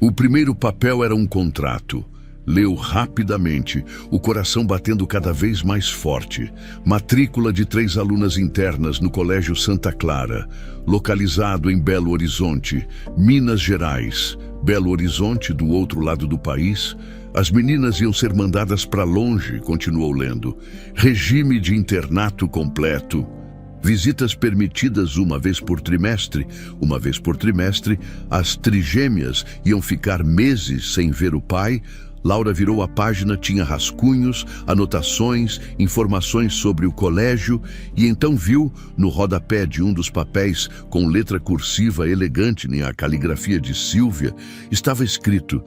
O primeiro papel era um contrato. Leu rapidamente, o coração batendo cada vez mais forte. Matrícula de 3 alunas internas no Colégio Santa Clara, localizado em Belo Horizonte, Minas Gerais. Belo Horizonte, do outro lado do país. As meninas iam ser mandadas para longe, continuou lendo. Regime de internato completo. Visitas permitidas uma vez por trimestre. Uma vez por trimestre, as trigêmeas iam ficar meses sem ver o pai. Laura virou a página, tinha rascunhos, anotações, informações sobre o colégio e então viu, no rodapé de um dos papéis, com letra cursiva elegante na caligrafia de Sílvia, estava escrito: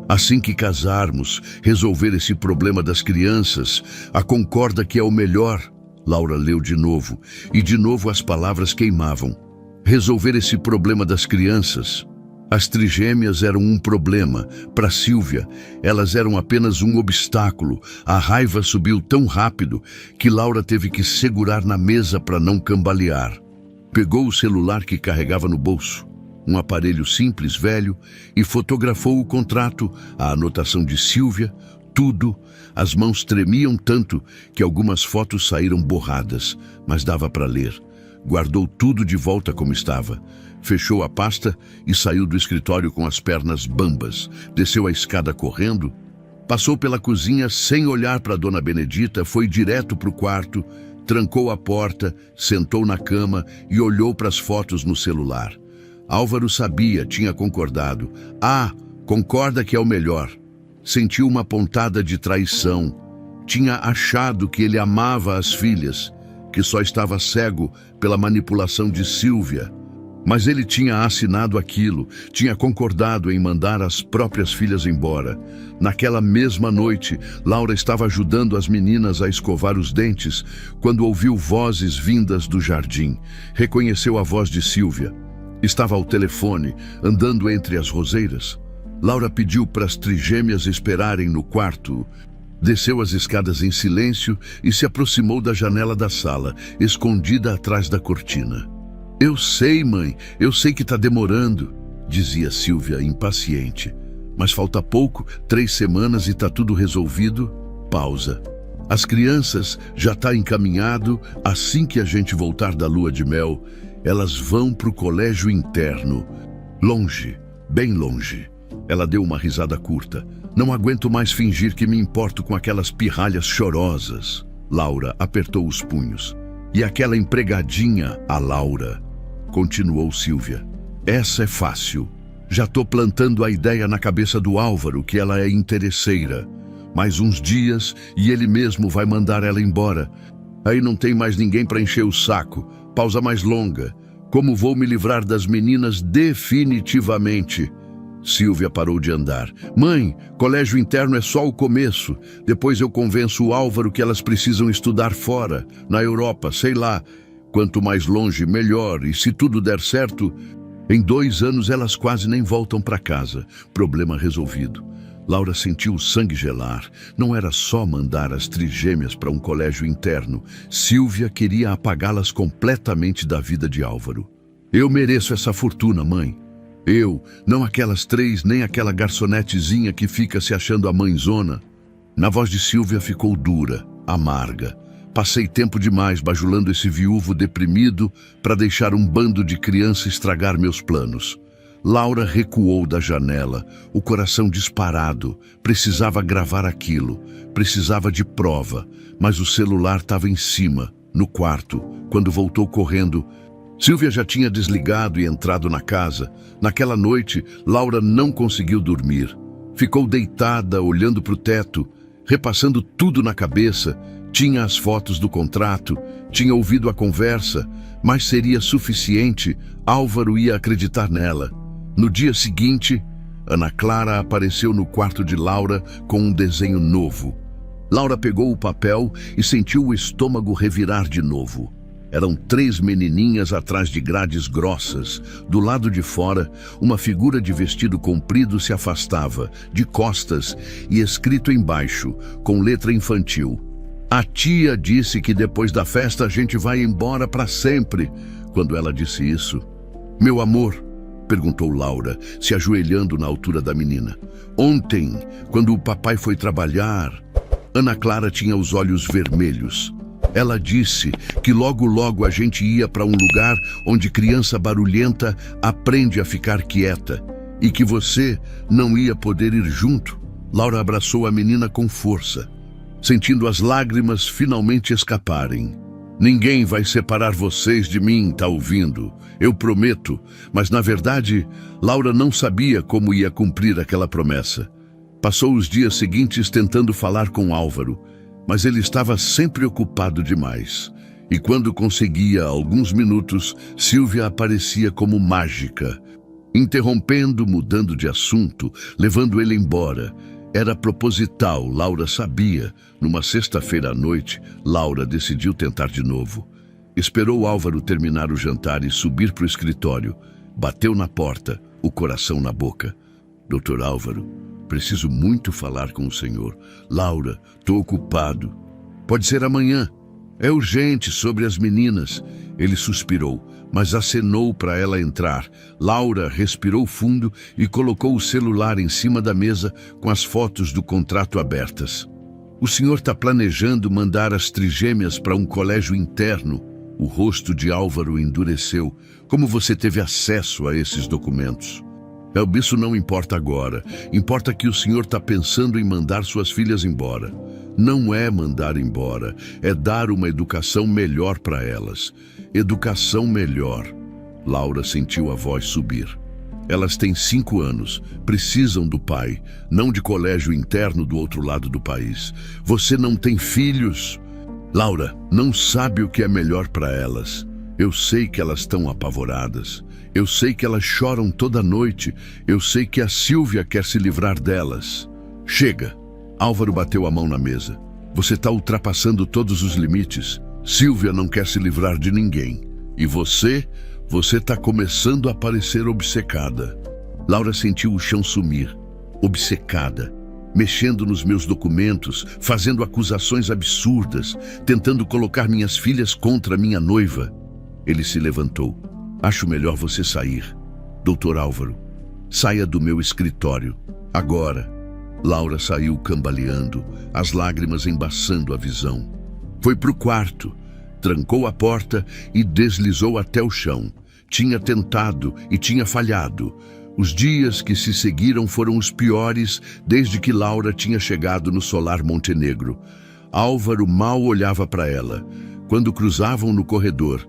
assim que casarmos, resolver esse problema das crianças, a concorda que é o melhor. Laura leu de novo, e de novo as palavras queimavam. Resolver esse problema das crianças. As trigêmeas eram um problema. Para Sílvia, elas eram apenas um obstáculo. A raiva subiu tão rápido que Laura teve que segurar na mesa para não cambalear. Pegou o celular que carregava no bolso, um aparelho simples, velho, e fotografou o contrato, a anotação de Sílvia, tudo. As mãos tremiam tanto que algumas fotos saíram borradas, mas dava para ler. Guardou tudo de volta como estava. Fechou a pasta e saiu do escritório com as pernas bambas. Desceu a escada correndo, passou pela cozinha sem olhar para Dona Benedita, foi direto para o quarto, trancou a porta, sentou na cama e olhou para as fotos no celular. Álvaro sabia, tinha concordado. Concorda que é o melhor. Sentiu uma pontada de traição. Tinha achado que ele amava as filhas, que só estava cego pela manipulação de Sílvia. Mas ele tinha assinado aquilo, tinha concordado em mandar as próprias filhas embora. Naquela mesma noite, Laura estava ajudando as meninas a escovar os dentes, quando ouviu vozes vindas do jardim. Reconheceu a voz de Sílvia. Estava ao telefone, andando entre as roseiras. Laura pediu para as trigêmeas esperarem no quarto. Desceu as escadas em silêncio e se aproximou da janela da sala, escondida atrás da cortina. Eu sei, mãe, eu sei que está demorando, dizia Sílvia, impaciente. Mas falta pouco, 3 semanas e está tudo resolvido. Pausa. As crianças já está encaminhado. Assim que a gente voltar da lua de mel, elas vão para o colégio interno. Longe, bem longe. Ela deu uma risada curta. Não aguento mais fingir que me importo com aquelas pirralhas chorosas. Laura apertou os punhos. E aquela empregadinha, a Laura, continuou Sílvia. Essa é fácil. Já tô plantando a ideia na cabeça do Álvaro que ela é interesseira. Mais uns dias e ele mesmo vai mandar ela embora. Aí não tem mais ninguém para encher o saco. Pausa mais longa. Como vou me livrar das meninas definitivamente? Sílvia parou de andar. Mãe, colégio interno é só o começo. Depois eu convenço o Álvaro que elas precisam estudar fora, na Europa, sei lá. Quanto mais longe, melhor. E se tudo der certo, em 2 anos elas quase nem voltam para casa. Problema resolvido. Laura sentiu o sangue gelar. Não era só mandar as trigêmeas para um colégio interno. Sílvia queria apagá-las completamente da vida de Álvaro. Eu mereço essa fortuna, mãe. Eu, não aquelas 3, nem aquela garçonetezinha que fica se achando a mãezona. Na voz de Sílvia ficou dura, amarga. Passei tempo demais bajulando esse viúvo deprimido para deixar um bando de criança estragar meus planos. Laura recuou da janela, o coração disparado. Precisava gravar aquilo, precisava de prova, mas o celular estava em cima, no quarto. Quando voltou correndo, Sílvia já tinha desligado e entrado na casa. Naquela noite, Laura não conseguiu dormir. Ficou deitada, olhando para o teto, repassando tudo na cabeça. Tinha as fotos do contrato, tinha ouvido a conversa, mas seria suficiente. Álvaro ia acreditar nela. No dia seguinte, Ana Clara apareceu no quarto de Laura com um desenho novo. Laura pegou o papel e sentiu o estômago revirar de novo. Eram 3 menininhas atrás de grades grossas. Do lado de fora, uma figura de vestido comprido se afastava, de costas, e escrito embaixo, com letra infantil: "A tia disse que depois da festa a gente vai embora para sempre." Quando ela disse isso, "Meu amor?" perguntou Laura, se ajoelhando na altura da menina. "Ontem, quando o papai foi trabalhar..." Ana Clara tinha os olhos vermelhos. Ela disse que logo a gente ia para um lugar onde criança barulhenta aprende a ficar quieta e que você não ia poder ir junto. Laura abraçou a menina com força, sentindo as lágrimas finalmente escaparem. "Ninguém vai separar vocês de mim, tá ouvindo? Eu prometo." Mas, na verdade, Laura não sabia como ia cumprir aquela promessa. Passou os dias seguintes tentando falar com Álvaro, mas ele estava sempre ocupado demais. E quando conseguia alguns minutos, Sílvia aparecia como mágica, interrompendo, mudando de assunto, levando ele embora. Era proposital, Laura sabia. Numa sexta-feira à noite, Laura decidiu tentar de novo. Esperou Álvaro terminar o jantar e subir para o escritório. Bateu na porta, o coração na boca. "Doutor Álvaro, preciso muito falar com o senhor." "Laura, estou ocupado." "Pode ser amanhã. É urgente, sobre as meninas." Ele suspirou, mas acenou para ela entrar. Laura respirou fundo e colocou o celular em cima da mesa com as fotos do contrato abertas. "O senhor está planejando mandar as trigêmeas para um colégio interno?" O rosto de Álvaro endureceu. "Como você teve acesso a esses documentos?" "Isso não importa agora. Importa que o senhor está pensando em mandar suas filhas embora." "Não é mandar embora, é dar uma educação melhor para elas." "Educação melhor." Laura sentiu a voz subir. "Elas têm 5 anos, precisam do pai, não de colégio interno do outro lado do país. Você não tem filhos." "Laura, não sabe o que é melhor para elas. Eu sei que elas estão apavoradas. Eu sei que elas choram toda noite. Eu sei que a Sílvia quer se livrar delas." "Chega." Álvaro bateu a mão na mesa. "Você está ultrapassando todos os limites. Sílvia não quer se livrar de ninguém. E você está começando a parecer obcecada." Laura sentiu o chão sumir. "Obcecada. Mexendo nos meus documentos, fazendo acusações absurdas, tentando colocar minhas filhas contra minha noiva." Ele se levantou. "Acho melhor você sair. Doutor Álvaro, saia do meu escritório. Agora." Laura saiu cambaleando, as lágrimas embaçando a visão. Foi para o quarto, trancou a porta e deslizou até o chão. Tinha tentado e tinha falhado. Os dias que se seguiram foram os piores desde que Laura tinha chegado no solar Montenegro. Álvaro mal olhava para ela. Quando cruzavam no corredor,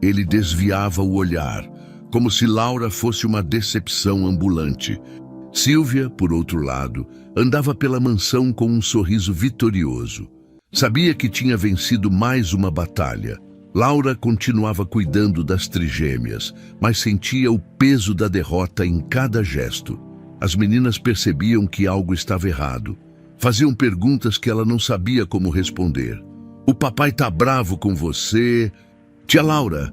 ele desviava o olhar, como se Laura fosse uma decepção ambulante. Sílvia, por outro lado, andava pela mansão com um sorriso vitorioso. Sabia que tinha vencido mais uma batalha. Laura continuava cuidando das trigêmeas, mas sentia o peso da derrota em cada gesto. As meninas percebiam que algo estava errado. Faziam perguntas que ela não sabia como responder. "O papai tá bravo com você." "Tia Laura,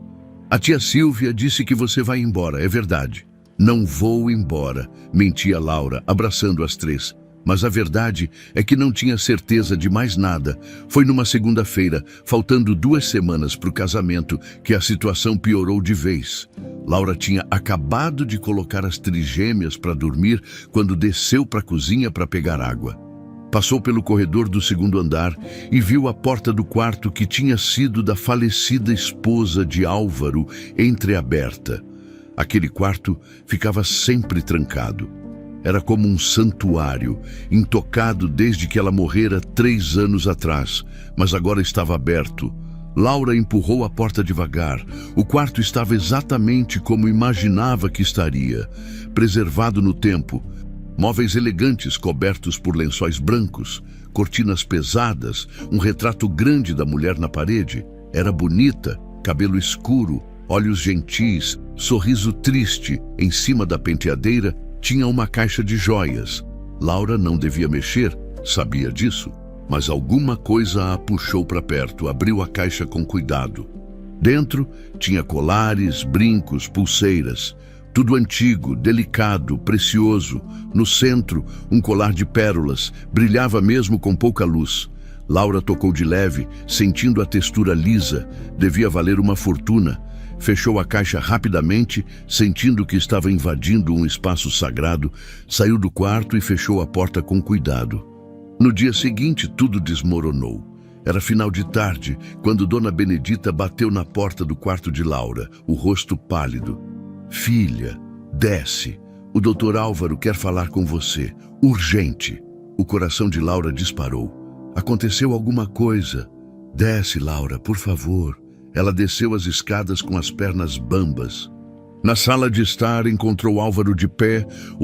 a tia Sílvia disse que você vai embora, é verdade." "Não vou embora", mentia Laura, abraçando as 3. Mas a verdade é que não tinha certeza de mais nada. Foi numa segunda-feira, faltando 2 semanas para o casamento, que a situação piorou de vez. Laura tinha acabado de colocar as trigêmeas para dormir quando desceu para a cozinha para pegar água. Passou pelo corredor do 2º andar e viu a porta do quarto que tinha sido da falecida esposa de Álvaro entreaberta. Aquele quarto ficava sempre trancado. Era como um santuário, intocado desde que ela morrera 3 anos atrás, mas agora estava aberto. Laura empurrou a porta devagar. O quarto estava exatamente como imaginava que estaria, preservado no tempo. Móveis elegantes cobertos por lençóis brancos, cortinas pesadas, um retrato grande da mulher na parede. Era bonita, cabelo escuro, olhos gentis, sorriso triste. Em cima da penteadeira tinha uma caixa de joias. Laura não devia mexer, sabia disso, mas alguma coisa a puxou para perto, abriu a caixa com cuidado. Dentro tinha colares, brincos, pulseiras, tudo antigo, delicado, precioso. No centro, um colar de pérolas, brilhava mesmo com pouca luz. Laura tocou de leve, sentindo a textura lisa, devia valer uma fortuna. Fechou a caixa rapidamente, sentindo que estava invadindo um espaço sagrado, saiu do quarto e fechou a porta com cuidado. No dia seguinte, tudo desmoronou. Era final de tarde, quando Dona Benedita bateu na porta do quarto de Laura, o rosto pálido. "Filha, desce. O Dr. Álvaro quer falar com você. Urgente." O coração de Laura disparou. "Aconteceu alguma coisa. Desce, Laura, por favor." Ela desceu as escadas com as pernas bambas. Na sala de estar, encontrou Álvaro de pé,